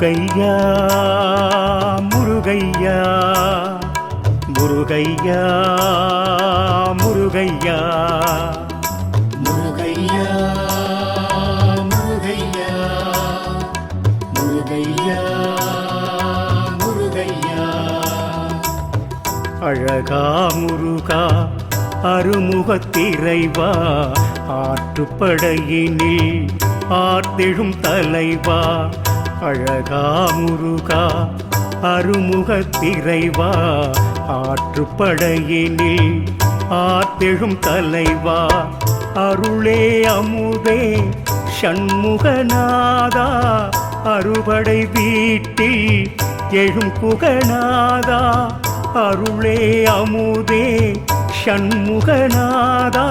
முருகையா முருகையா முருகையா முருகையா முருகையா முருகையா முருகையா முருகையா அழகா முருகா அருமுகத்திரைவா ஆற்றுப்படையினில் ஆர்த்தெழும் தலைவா அழகா முருகா அருமுகத்திரைவா ஆற்றுப்படையினில் ஆர்த்தெழும் தலைவா அருளே அமுதே சண்முகநாதா அறுபடை வீட்டில் எழும் புகநாதா அருளே அமுதே சண்முகநாதா